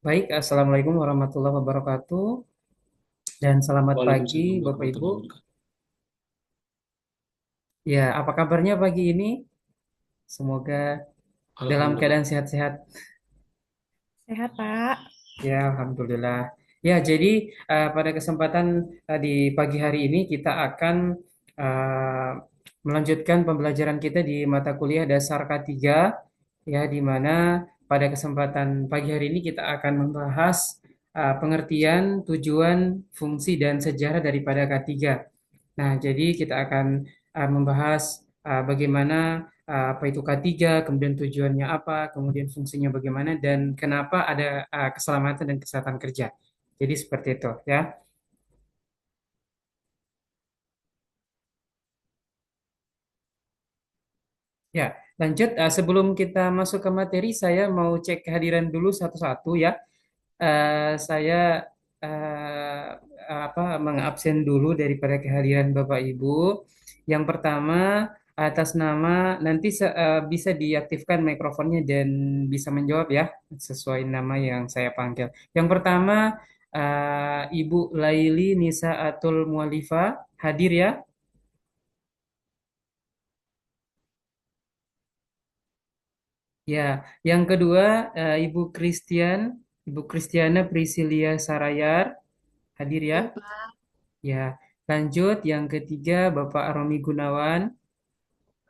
Baik, Assalamualaikum warahmatullahi wabarakatuh, dan selamat pagi Waalaikumsalam Bapak Ibu. warahmatullahi wabarakatuh. Ya, apa kabarnya pagi ini? Semoga dalam Alhamdulillah. keadaan sehat-sehat. Sehat, Pak. Ya, Alhamdulillah. Ya, jadi pada kesempatan di pagi hari ini kita akan eh, melanjutkan pembelajaran kita di mata kuliah dasar K3, ya, di mana pada kesempatan pagi hari ini kita akan membahas pengertian, tujuan, fungsi, dan sejarah daripada K3. Nah, jadi kita akan membahas bagaimana apa itu K3, kemudian tujuannya apa, kemudian fungsinya bagaimana, dan kenapa ada keselamatan dan kesehatan kerja. Jadi seperti itu, ya. Ya, lanjut. Sebelum kita masuk ke materi, saya mau cek kehadiran dulu satu-satu, ya. Saya apa mengabsen dulu daripada kehadiran Bapak Ibu. Yang pertama, atas nama nanti bisa diaktifkan mikrofonnya dan bisa menjawab, ya, sesuai nama yang saya panggil. Yang pertama, Ibu Laili Nisa Atul Mualifa hadir, ya. Ya, yang kedua, Ibu Kristiana Priscilia Sarayar hadir, ya. Hadir, Pak. Ya, lanjut yang ketiga Bapak Romi Gunawan.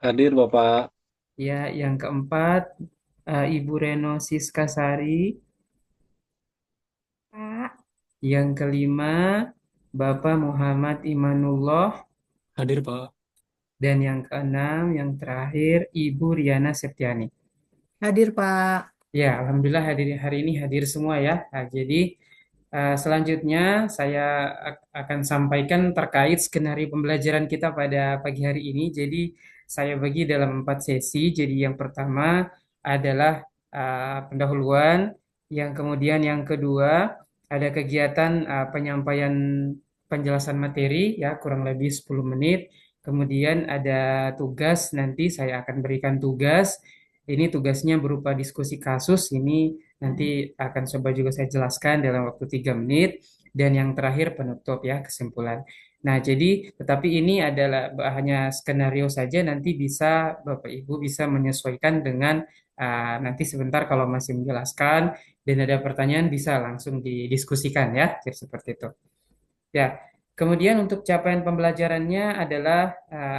Hadir Bapak. Ya, yang keempat Ibu Reno Siskasari. Pak. Yang kelima Bapak Muhammad Imanullah. Hadir Pak. Dan yang keenam, yang terakhir Ibu Riana Septiani. Hadir, Pak. Ya, Alhamdulillah hari ini hadir semua, ya. Nah, jadi selanjutnya saya akan sampaikan terkait skenario pembelajaran kita pada pagi hari ini. Jadi saya bagi dalam 4 sesi. Jadi yang pertama adalah pendahuluan, yang kemudian yang kedua ada kegiatan penyampaian penjelasan materi, ya, kurang lebih 10 menit. Kemudian ada tugas, nanti saya akan berikan tugas. Ini tugasnya berupa diskusi kasus. Ini nanti akan coba juga saya jelaskan dalam waktu 3 menit. Dan yang terakhir penutup, ya, kesimpulan. Nah, jadi tetapi ini adalah hanya skenario saja. Nanti bisa Bapak Ibu bisa menyesuaikan dengan nanti sebentar kalau masih menjelaskan dan ada pertanyaan bisa langsung didiskusikan, ya. Jadi seperti itu. Ya, kemudian untuk capaian pembelajarannya adalah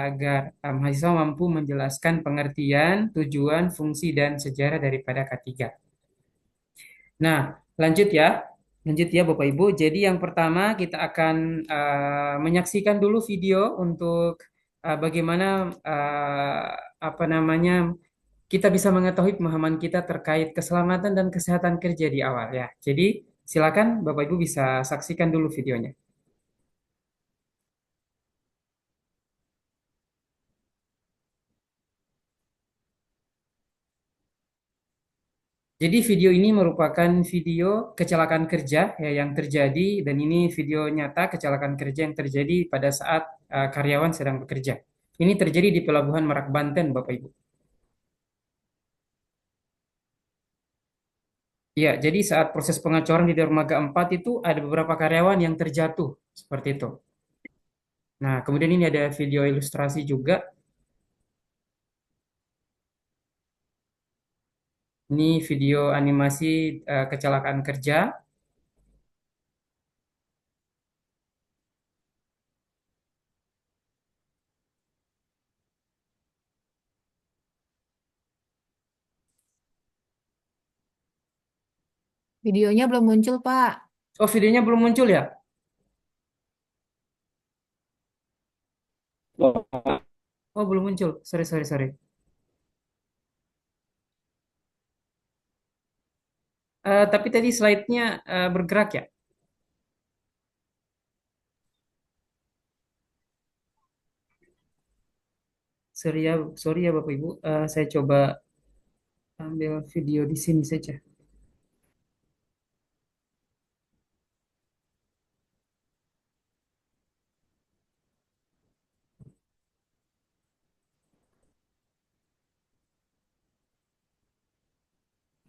agar mahasiswa mampu menjelaskan pengertian, tujuan, fungsi, dan sejarah daripada K3. Nah, lanjut, ya. Lanjut, ya, Bapak Ibu. Jadi yang pertama kita akan menyaksikan dulu video untuk bagaimana apa namanya kita bisa mengetahui pemahaman kita terkait keselamatan dan kesehatan kerja di awal, ya. Jadi silakan Bapak Ibu bisa saksikan dulu videonya. Jadi video ini merupakan video kecelakaan kerja, ya, yang terjadi, dan ini video nyata kecelakaan kerja yang terjadi pada saat karyawan sedang bekerja. Ini terjadi di Pelabuhan Merak, Banten, Bapak Ibu. Ya, jadi saat proses pengecoran di dermaga 4 itu ada beberapa karyawan yang terjatuh seperti itu. Nah, kemudian ini ada video ilustrasi juga. Ini video animasi kecelakaan kerja. Videonya belum muncul, Pak. Oh, videonya belum muncul, ya? Bapak. Oh, belum muncul. Sorry, sorry, sorry. Tapi tadi slide-nya bergerak, ya? Sorry, ya, sorry, ya, Bapak Ibu. Saya coba ambil video di sini saja.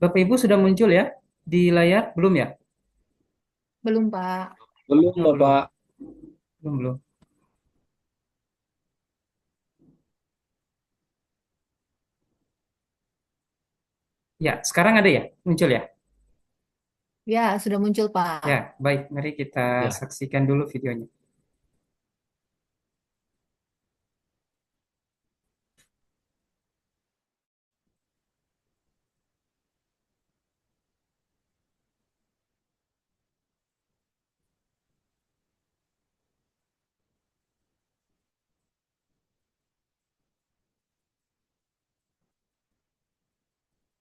Bapak Ibu sudah muncul, ya? Di layar belum ya? Belum, Pak. Belum, Oh, belum. Bapak. Belum. Ya, sekarang ada ya? Muncul ya? Ya, sudah muncul, Pak. Ya, baik. Mari kita Ya. saksikan dulu videonya.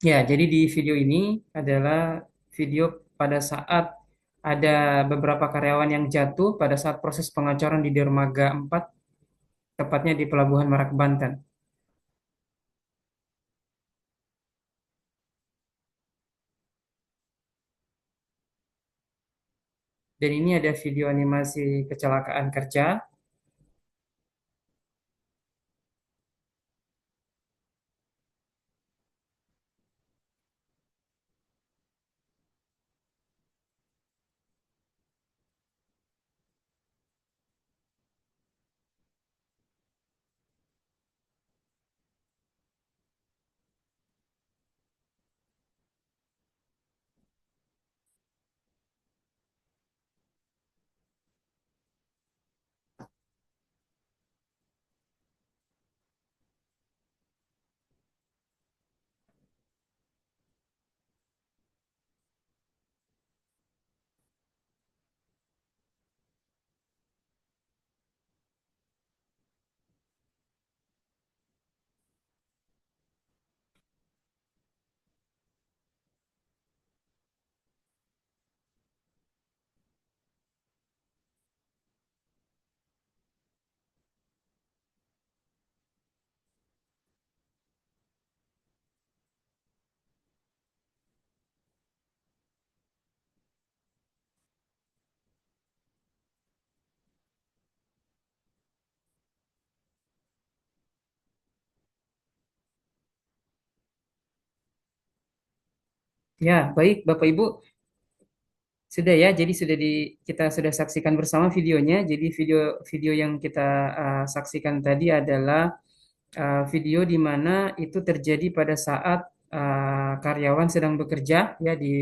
Ya, jadi di video ini adalah video pada saat ada beberapa karyawan yang jatuh pada saat proses pengacoran di Dermaga 4, tepatnya di Pelabuhan Merak, Banten. Dan ini ada video animasi kecelakaan kerja. Ya, baik Bapak Ibu, sudah ya. Jadi kita sudah saksikan bersama videonya. Jadi video video yang kita saksikan tadi adalah video di mana itu terjadi pada saat karyawan sedang bekerja ya di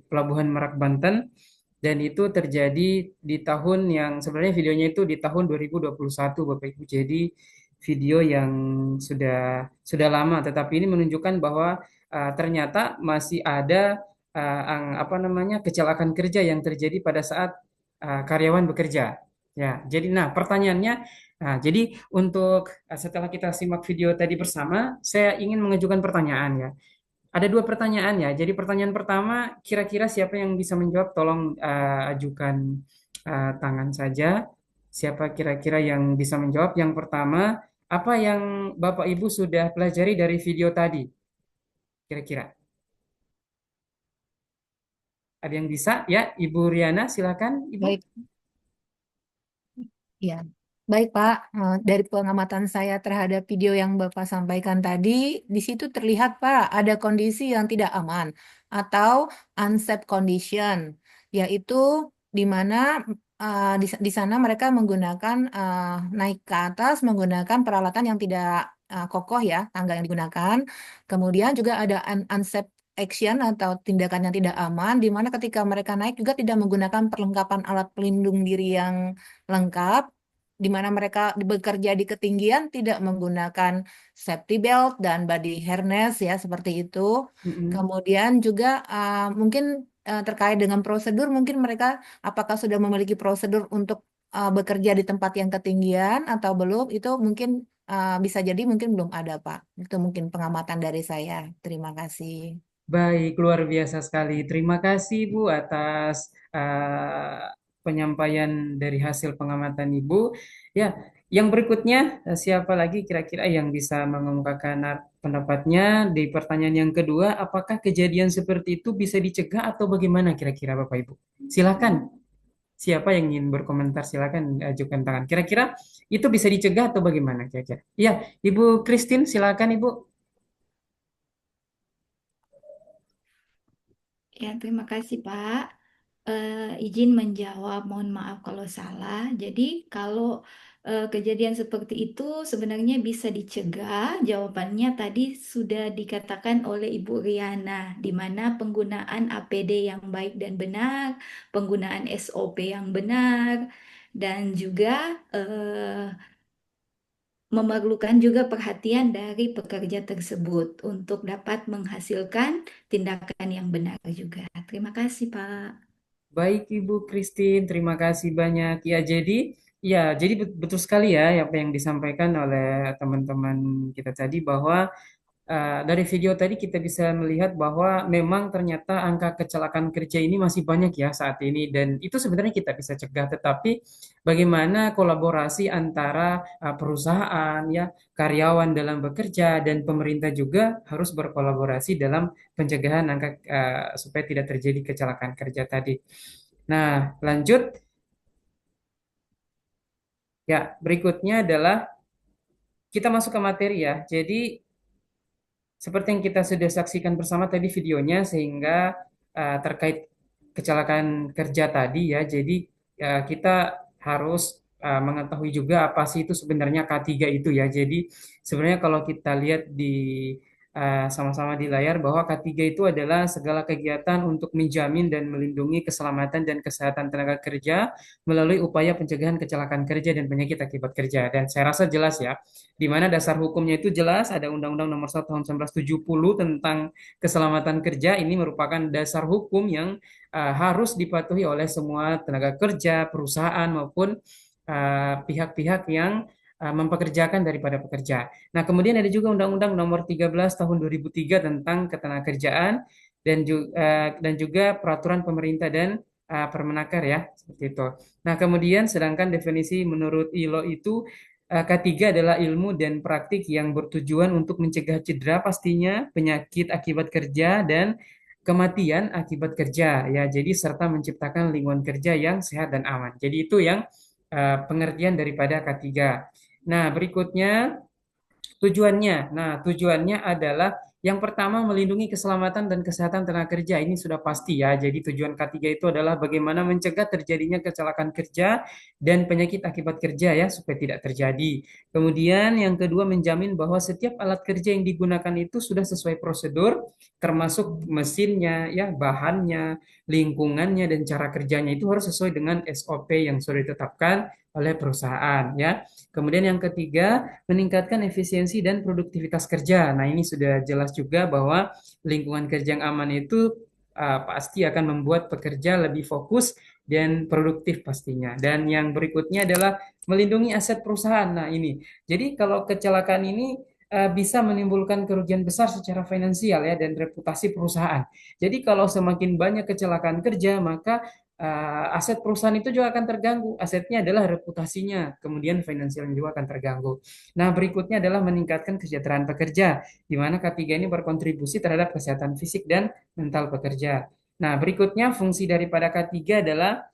Pelabuhan Merak, Banten, dan itu terjadi di tahun yang sebenarnya videonya itu di tahun 2021 Bapak Ibu. Jadi video yang sudah lama, tetapi ini menunjukkan bahwa ternyata masih ada apa namanya kecelakaan kerja yang terjadi pada saat karyawan bekerja. Ya, jadi nah pertanyaannya, jadi untuk setelah kita simak video tadi bersama, saya ingin mengajukan pertanyaan ya. Ada dua pertanyaan ya. Jadi pertanyaan pertama, kira-kira siapa yang bisa menjawab? Tolong ajukan tangan saja. Siapa kira-kira yang bisa menjawab? Yang pertama, apa yang Bapak Ibu sudah pelajari dari video tadi? Kira-kira. Ada yang bisa? Ya, Ibu Riana, silakan, Ibu. Baik, ya. Baik, Pak. Dari pengamatan saya terhadap video yang Bapak sampaikan tadi, di situ terlihat, Pak, ada kondisi yang tidak aman atau unsafe condition, yaitu di mana di sana mereka menggunakan naik ke atas menggunakan peralatan yang tidak kokoh ya, tangga yang digunakan. Kemudian juga ada unsafe action atau tindakan yang tidak aman, di mana ketika mereka naik juga tidak menggunakan perlengkapan alat pelindung diri yang lengkap, di mana mereka bekerja di ketinggian tidak menggunakan safety belt dan body harness ya seperti itu. Mm-mm. Kemudian juga mungkin terkait dengan prosedur, mungkin mereka apakah sudah memiliki prosedur untuk bekerja di tempat yang ketinggian atau belum? Itu mungkin bisa jadi mungkin belum ada, Pak. Itu mungkin pengamatan dari saya. Terima kasih. Baik, luar biasa sekali. Terima kasih Bu atas penyampaian dari hasil pengamatan Ibu. Ya, yang berikutnya siapa lagi kira-kira yang bisa mengemukakan pendapatnya di pertanyaan yang kedua, apakah kejadian seperti itu bisa dicegah atau bagaimana kira-kira Bapak Ibu? Silakan. Siapa yang ingin berkomentar silakan ajukan tangan. Kira-kira itu bisa dicegah atau bagaimana kira-kira? Iya, Ibu Christine silakan Ibu. Ya, terima kasih Pak. Izin menjawab, mohon maaf kalau salah. Jadi kalau kejadian seperti itu sebenarnya bisa dicegah. Jawabannya tadi sudah dikatakan oleh Ibu Riana, di mana penggunaan APD yang baik dan benar, penggunaan SOP yang benar, dan juga memerlukan juga perhatian dari pekerja tersebut untuk dapat menghasilkan tindakan yang benar juga. Terima kasih, Pak. Baik Ibu Christine, terima kasih banyak. Ya, jadi betul sekali ya apa yang disampaikan oleh teman-teman kita tadi bahwa dari video tadi kita bisa melihat bahwa memang ternyata angka kecelakaan kerja ini masih banyak ya saat ini dan itu sebenarnya kita bisa cegah tetapi bagaimana kolaborasi antara perusahaan ya karyawan dalam bekerja dan pemerintah juga harus berkolaborasi dalam pencegahan angka supaya tidak terjadi kecelakaan kerja tadi. Nah, lanjut ya berikutnya adalah kita masuk ke materi ya. Jadi seperti yang kita sudah saksikan bersama tadi videonya, sehingga terkait kecelakaan kerja tadi ya, jadi kita harus mengetahui juga apa sih itu sebenarnya K3 itu ya. Jadi sebenarnya kalau kita lihat di sama-sama di layar bahwa K3 itu adalah segala kegiatan untuk menjamin dan melindungi keselamatan dan kesehatan tenaga kerja melalui upaya pencegahan kecelakaan kerja dan penyakit akibat kerja. Dan saya rasa jelas ya di mana dasar hukumnya itu jelas ada Undang-Undang Nomor 1 Tahun 1970 tentang keselamatan kerja. Ini merupakan dasar hukum yang harus dipatuhi oleh semua tenaga kerja, perusahaan maupun pihak-pihak yang mempekerjakan daripada pekerja. Nah, kemudian ada juga Undang-Undang Nomor 13 Tahun 2003 tentang ketenagakerjaan dan juga peraturan pemerintah dan Permenaker ya, seperti itu. Nah, kemudian sedangkan definisi menurut ILO itu ketiga adalah ilmu dan praktik yang bertujuan untuk mencegah cedera pastinya, penyakit akibat kerja, dan kematian akibat kerja. Ya, jadi serta menciptakan lingkungan kerja yang sehat dan aman. Jadi itu yang pengertian daripada K3. Nah, berikutnya tujuannya. Nah, tujuannya adalah yang pertama melindungi keselamatan dan kesehatan tenaga kerja. Ini sudah pasti ya. Jadi tujuan K3 itu adalah bagaimana mencegah terjadinya kecelakaan kerja dan penyakit akibat kerja ya supaya tidak terjadi. Kemudian yang kedua menjamin bahwa setiap alat kerja yang digunakan itu sudah sesuai prosedur termasuk mesinnya ya, bahannya, lingkungannya dan cara kerjanya itu harus sesuai dengan SOP yang sudah ditetapkan oleh perusahaan ya. Kemudian yang ketiga meningkatkan efisiensi dan produktivitas kerja. Nah, ini sudah jelas juga bahwa lingkungan kerja yang aman itu pasti akan membuat pekerja lebih fokus dan produktif pastinya. Dan yang berikutnya adalah melindungi aset perusahaan. Nah, ini. Jadi kalau kecelakaan ini bisa menimbulkan kerugian besar secara finansial ya dan reputasi perusahaan. Jadi kalau semakin banyak kecelakaan kerja, maka aset perusahaan itu juga akan terganggu. Asetnya adalah reputasinya, kemudian finansialnya juga akan terganggu. Nah, berikutnya adalah meningkatkan kesejahteraan pekerja, di mana K3 ini berkontribusi terhadap kesehatan fisik dan mental pekerja. Nah, berikutnya fungsi daripada K3 adalah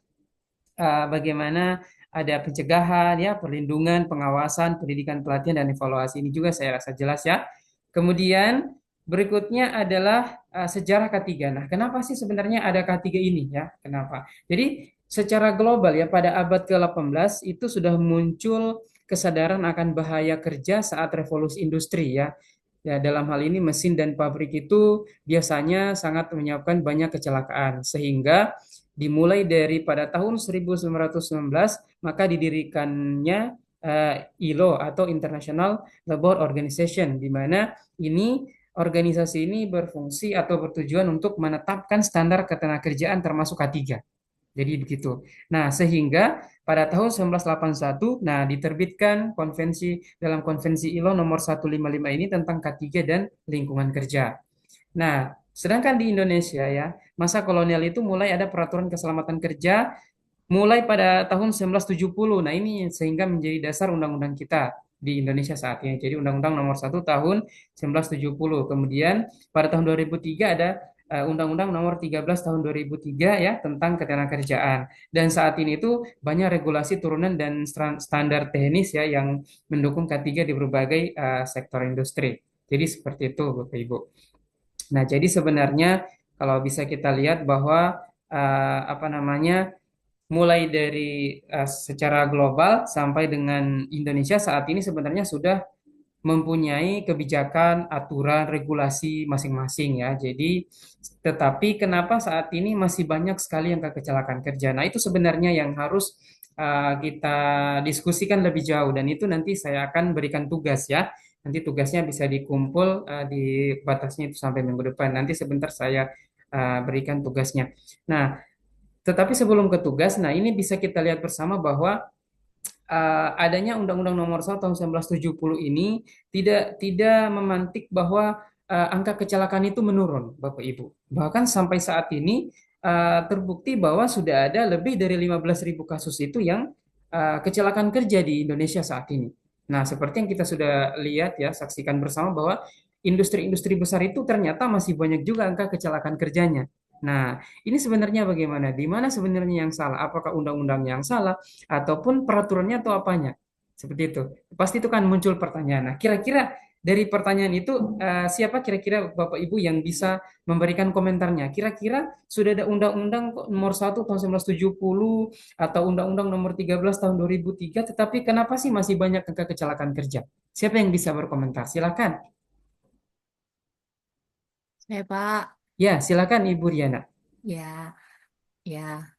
bagaimana ada pencegahan, ya, perlindungan, pengawasan, pendidikan, pelatihan, dan evaluasi. Ini juga saya rasa jelas ya. Kemudian berikutnya adalah sejarah K3. Nah, kenapa sih sebenarnya ada K3 ini ya? Kenapa? Jadi secara global ya pada abad ke-18 itu sudah muncul kesadaran akan bahaya kerja saat revolusi industri ya. Ya, dalam hal ini mesin dan pabrik itu biasanya sangat menyebabkan banyak kecelakaan sehingga dimulai dari pada tahun 1919 maka didirikannya ILO atau International Labour Organization di mana ini organisasi ini berfungsi atau bertujuan untuk menetapkan standar ketenagakerjaan termasuk K3. Jadi begitu. Nah, sehingga pada tahun 1981, nah diterbitkan konvensi dalam konvensi ILO nomor 155 ini tentang K3 dan lingkungan kerja. Nah, sedangkan di Indonesia ya, masa kolonial itu mulai ada peraturan keselamatan kerja mulai pada tahun 1970. Nah, ini sehingga menjadi dasar undang-undang kita di Indonesia saat ini. Jadi Undang-Undang Nomor 1 Tahun 1970. Kemudian pada tahun 2003 ada Undang-Undang Nomor 13 Tahun 2003 ya tentang ketenagakerjaan. Dan saat ini itu banyak regulasi turunan dan standar teknis ya yang mendukung K3 di berbagai sektor industri. Jadi seperti itu Bapak Ibu. Nah, jadi sebenarnya Kalau bisa kita lihat bahwa apa namanya, mulai dari secara global sampai dengan Indonesia saat ini sebenarnya sudah mempunyai kebijakan, aturan, regulasi masing-masing ya. Jadi, tetapi kenapa saat ini masih banyak sekali angka kecelakaan kerja? Nah, itu sebenarnya yang harus kita diskusikan lebih jauh dan itu nanti saya akan berikan tugas ya. Nanti tugasnya bisa dikumpul di batasnya itu sampai minggu depan. Nanti sebentar saya berikan tugasnya. Nah, tetapi sebelum ke tugas, nah ini bisa kita lihat bersama bahwa adanya Undang-Undang Nomor 1 tahun 1970 ini tidak memantik bahwa angka kecelakaan itu menurun, Bapak Ibu. Bahkan sampai saat ini terbukti bahwa sudah ada lebih dari 15.000 kasus itu yang kecelakaan kerja di Indonesia saat ini. Nah, seperti yang kita sudah lihat ya, saksikan bersama bahwa industri-industri besar itu ternyata masih banyak juga angka kecelakaan kerjanya. Nah, ini sebenarnya bagaimana? Di mana sebenarnya yang salah? Apakah undang-undang yang salah? Ataupun peraturannya atau apanya. Seperti itu. Pasti itu kan muncul pertanyaan. Nah, kira-kira dari pertanyaan itu siapa kira-kira Bapak Ibu yang bisa memberikan komentarnya? Kira-kira sudah ada Undang-Undang Nomor 1 tahun 1970 atau Undang-Undang Nomor 13 tahun 2003, tetapi kenapa sih masih banyak angka kecelakaan kerja? Siapa yang bisa berkomentar? Silakan. Saya Pak, Ya, silakan Ibu Riana. ya, ya.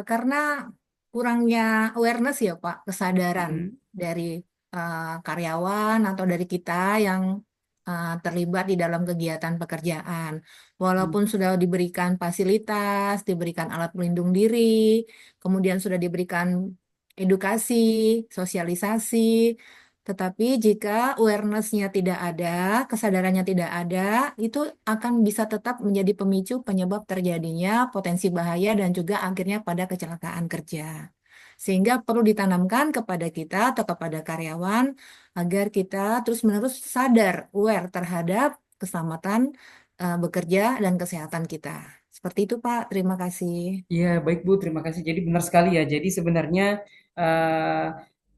Karena kurangnya awareness ya Pak, kesadaran Mm-mm. dari karyawan atau dari kita yang terlibat di dalam kegiatan pekerjaan. Walaupun sudah diberikan fasilitas, diberikan alat pelindung diri, kemudian sudah diberikan edukasi, sosialisasi, tetapi jika awareness-nya tidak ada, kesadarannya tidak ada, itu akan bisa tetap menjadi pemicu penyebab terjadinya potensi bahaya dan juga akhirnya pada kecelakaan kerja. Sehingga perlu ditanamkan kepada kita atau kepada karyawan agar kita terus-menerus sadar, aware terhadap keselamatan bekerja dan kesehatan kita. Seperti itu, Pak. Terima kasih. Iya, baik Bu, terima kasih. Jadi benar sekali ya. Jadi sebenarnya eh,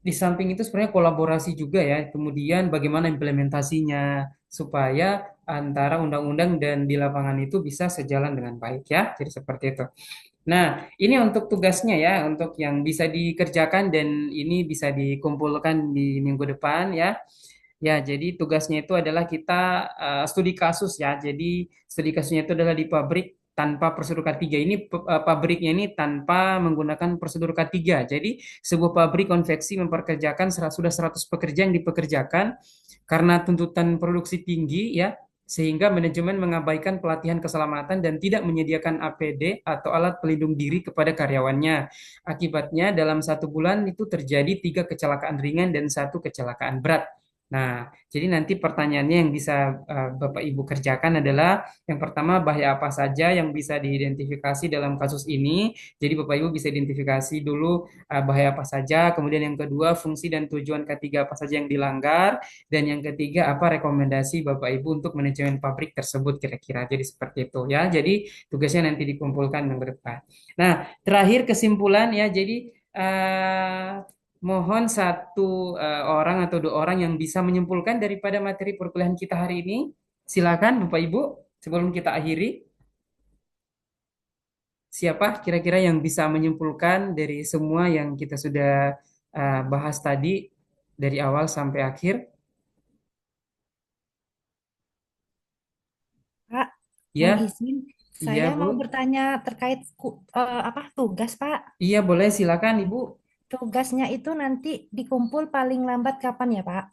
di samping itu sebenarnya kolaborasi juga ya. Kemudian bagaimana implementasinya supaya antara undang-undang dan di lapangan itu bisa sejalan dengan baik ya. Jadi seperti itu. Nah, ini untuk tugasnya ya, untuk yang bisa dikerjakan dan ini bisa dikumpulkan di minggu depan ya. Ya, jadi tugasnya itu adalah kita studi kasus ya. Jadi studi kasusnya itu adalah di pabrik tanpa prosedur K3. Ini pabriknya ini tanpa menggunakan prosedur K3. Jadi sebuah pabrik konveksi memperkerjakan sudah 100 pekerja yang dipekerjakan karena tuntutan produksi tinggi ya, sehingga manajemen mengabaikan pelatihan keselamatan dan tidak menyediakan APD atau alat pelindung diri kepada karyawannya. Akibatnya dalam 1 bulan itu terjadi 3 kecelakaan ringan dan 1 kecelakaan berat. Nah, jadi nanti pertanyaannya yang bisa Bapak Ibu kerjakan adalah yang pertama bahaya apa saja yang bisa diidentifikasi dalam kasus ini. Jadi Bapak Ibu bisa identifikasi dulu bahaya apa saja. Kemudian yang kedua fungsi dan tujuan ketiga apa saja yang dilanggar. Dan yang ketiga apa rekomendasi Bapak Ibu untuk manajemen pabrik tersebut kira-kira. Jadi seperti itu ya. Jadi tugasnya nanti dikumpulkan minggu depan. Nah, terakhir kesimpulan ya. Jadi mohon satu orang atau 2 orang yang bisa menyimpulkan daripada materi perkuliahan kita hari ini. Silakan Bapak Ibu, sebelum kita akhiri, siapa kira-kira yang bisa menyimpulkan dari semua yang kita sudah bahas tadi dari awal sampai akhir? Pak, mohon Ya, izin, iya saya Bu. mau bertanya terkait apa tugas, Pak. Iya boleh silakan Ibu. Tugasnya itu nanti dikumpul paling lambat kapan ya, Pak?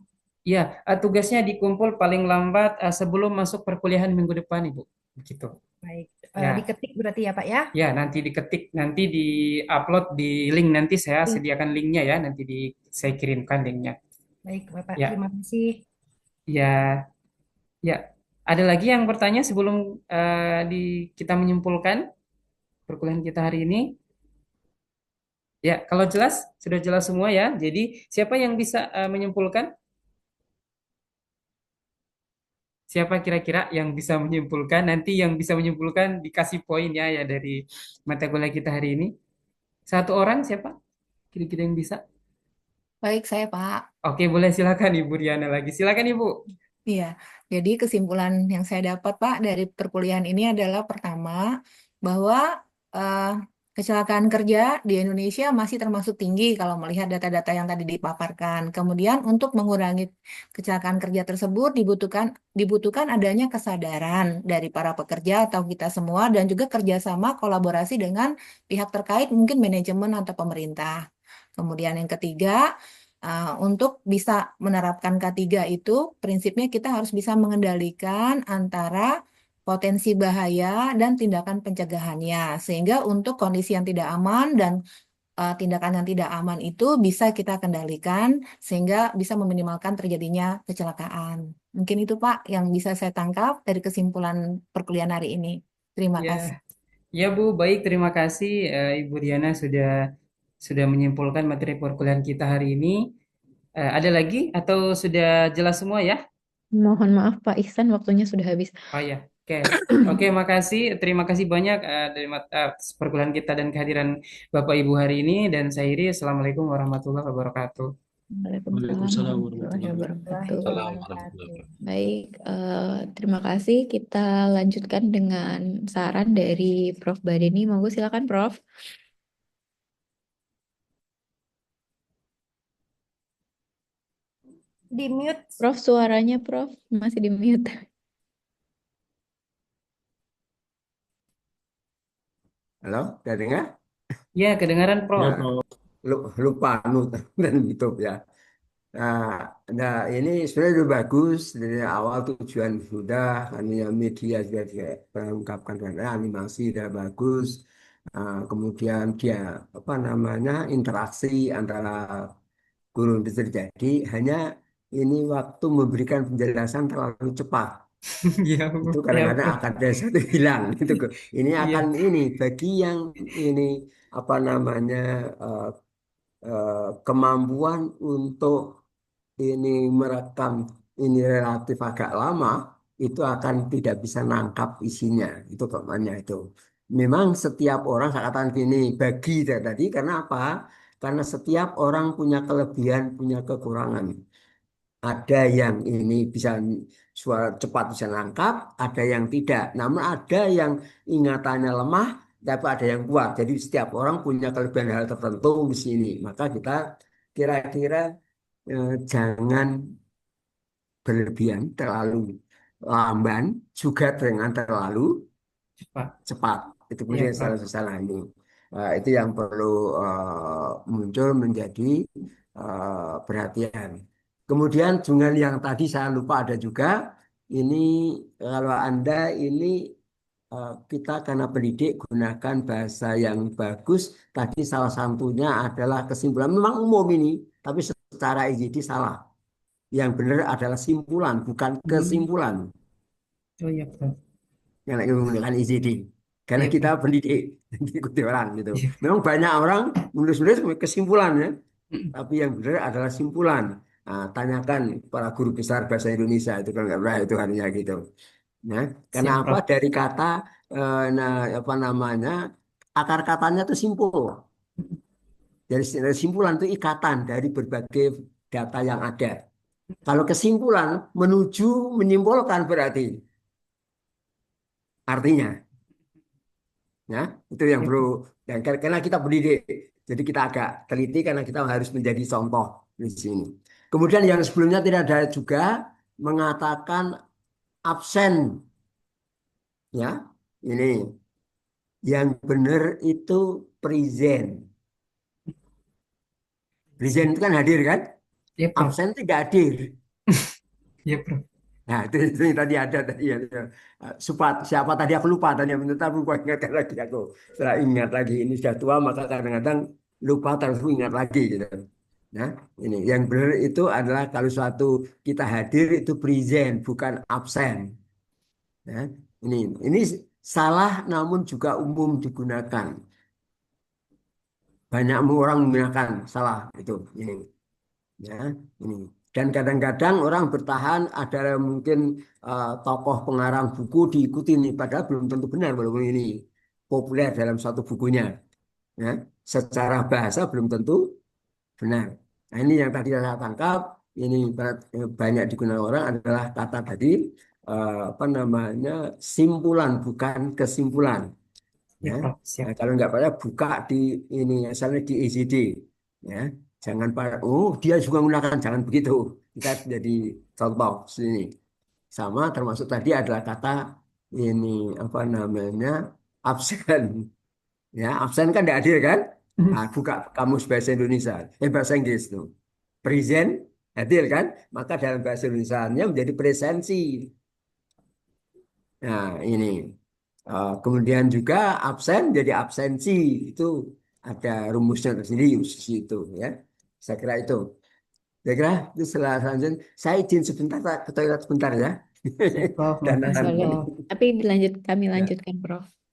Iya, tugasnya dikumpul paling lambat sebelum masuk perkuliahan minggu depan Ibu. Begitu. Baik, Ya. diketik berarti ya, Pak ya. Ya, nanti diketik, nanti di-upload di link. Nanti saya Link. sediakan linknya ya, nanti saya kirimkan linknya. Baik, Bapak, Ya, terima kasih. ya, ya. Ada lagi yang bertanya sebelum kita menyimpulkan perkuliahan kita hari ini? Ya, kalau jelas, sudah jelas semua ya. Jadi, siapa yang bisa menyimpulkan? Siapa kira-kira yang bisa menyimpulkan? Nanti yang bisa menyimpulkan dikasih poin ya, ya dari mata kuliah kita hari ini. Satu orang siapa? Kira-kira yang bisa? Baik, saya Pak. Oke, boleh silakan Ibu Riana lagi. Silakan Ibu. Iya, jadi kesimpulan yang saya dapat Pak dari perkuliahan ini adalah pertama bahwa eh, kecelakaan kerja di Indonesia masih termasuk tinggi kalau melihat data-data yang tadi dipaparkan. Kemudian untuk mengurangi kecelakaan kerja tersebut dibutuhkan adanya kesadaran dari para pekerja atau kita semua dan juga kerjasama kolaborasi dengan pihak terkait mungkin manajemen atau pemerintah. Kemudian yang ketiga, untuk bisa menerapkan K3 itu, prinsipnya kita harus bisa mengendalikan antara potensi bahaya dan tindakan pencegahannya. Sehingga untuk kondisi yang tidak aman dan tindakan yang tidak aman itu bisa kita kendalikan sehingga bisa meminimalkan terjadinya kecelakaan. Mungkin itu Pak yang bisa saya tangkap dari kesimpulan perkuliahan hari ini. Terima Ya, kasih. ya Bu, baik terima kasih Ibu Diana sudah menyimpulkan materi perkuliahan kita hari ini. Ada lagi atau sudah jelas semua ya? Mohon maaf Pak Ihsan, waktunya sudah habis. Oh ya, oke. Oke, makasih. Terima kasih banyak dari perkuliahan kita dan kehadiran Bapak Ibu hari ini. Dan saya Iri, Assalamualaikum warahmatullahi wabarakatuh. Waalaikumsalam Waalaikumsalam warahmatullahi warahmatullahi wabarakatuh. wabarakatuh. Warahmatullahi wabarakatuh. Baik, terima kasih. Kita lanjutkan dengan saran dari Prof. Badeni. Monggo silakan Prof. Di mute. Prof, suaranya Prof masih di mute. Halo, udah dengar? Ya, kedengaran Ya, Prof. Prof. Lupa mute dan YouTube ya. Nah, nah, ini sebenarnya udah bagus dari awal tujuan sudah, artinya media juga mengungkapkan karena animasi udah bagus. Kemudian dia apa namanya interaksi antara guru itu terjadi. Hanya ini waktu memberikan penjelasan terlalu cepat. Ya, Bu. Itu Ya, kadang-kadang Prof. akan ada satu hilang gitu. Ini akan Iya. ini bagi yang ini apa namanya eh, kemampuan untuk ini merekam ini relatif agak lama itu akan tidak bisa nangkap isinya itu kemana itu memang setiap orang saya katakan gini bagi tadi karena apa karena setiap orang punya kelebihan punya kekurangan ada yang ini bisa suara cepat bisa nangkap ada yang tidak namun ada yang ingatannya lemah tapi ada yang kuat jadi setiap orang punya kelebihan hal tertentu di sini maka kita kira-kira jangan berlebihan, terlalu lamban, juga dengan terlalu Cepat. cepat. Itu Iya, kemudian Prof. salah-salah ini. Itu yang perlu muncul menjadi perhatian. Kemudian dengan yang tadi saya lupa ada juga, ini kalau Anda ini kita karena pendidik gunakan bahasa yang bagus. Tadi salah satunya adalah kesimpulan. Memang umum ini, tapi secara IGD salah. Yang benar adalah simpulan, bukan Hmm. kesimpulan Oh iya, Prof. yang lagi menggunakan ICD. Karena Iya, kita Prof. pendidik, ikuti orang gitu. Iya. Memang banyak orang menulis-nulis kesimpulan ya, Mm. tapi yang benar adalah simpulan. Nah, tanyakan para guru besar bahasa Indonesia itu kan nggak pernah itu harinya gitu. Nah, karena Siap, apa? Prof. Dari kata nah, apa namanya akar katanya itu simpul. Dari simpulan itu ikatan dari berbagai data yang ada. Kalau kesimpulan menuju menyimpulkan berarti artinya, ya itu yang Iya, perlu. Prof. Dan karena kita pendidik, jadi kita agak teliti karena kita harus menjadi contoh di sini. Kemudian yang sebelumnya tidak ada juga mengatakan absen, ya ini yang benar itu present. Present itu kan hadir kan, Iya, Prof. absen tidak hadir. Iya, Prof. Nah, itu yang tadi ada tadi ya. Supat, siapa tadi aku lupa tadi yang benar tapi gua ingatkan lagi aku. Setelah ingat lagi ini sudah tua maka kadang-kadang lupa terus ingat lagi gitu. Nah, ini yang benar itu adalah kalau suatu kita hadir itu present bukan absen. Ya, ini salah namun juga umum digunakan. Banyak orang menggunakan salah itu ini. Ya ini dan kadang-kadang orang bertahan ada mungkin tokoh pengarang buku diikuti nih padahal belum tentu benar walaupun ini populer dalam satu bukunya ya secara bahasa belum tentu benar nah ini yang tadi saya tangkap ini banyak digunakan orang adalah kata tadi apa namanya simpulan bukan kesimpulan. Ya, Ya. Prof. Siap. Nah, kalau nggak pada buka di ini misalnya di ECD, ya jangan pada oh dia juga menggunakan jangan begitu. Kita jadi contoh sini sama termasuk tadi adalah kata ini apa namanya absen. Ya absen kan tidak hadir kan? Nah, buka kamus bahasa Indonesia, bahasa Inggris tuh. Present hadir kan? Maka dalam bahasa Indonesia menjadi presensi. Nah, ini. Kemudian juga absen jadi absensi. Itu ada rumusnya tersendiri di itu ya. Saya kira itu. Saya kira itu selanjutnya. Saya izin sebentar Pak, ke toilet sebentar ya. Siap, Prof. Dan Makasih, nanti Boleh. Prof. Tapi kami ya. lanjutkan, Prof.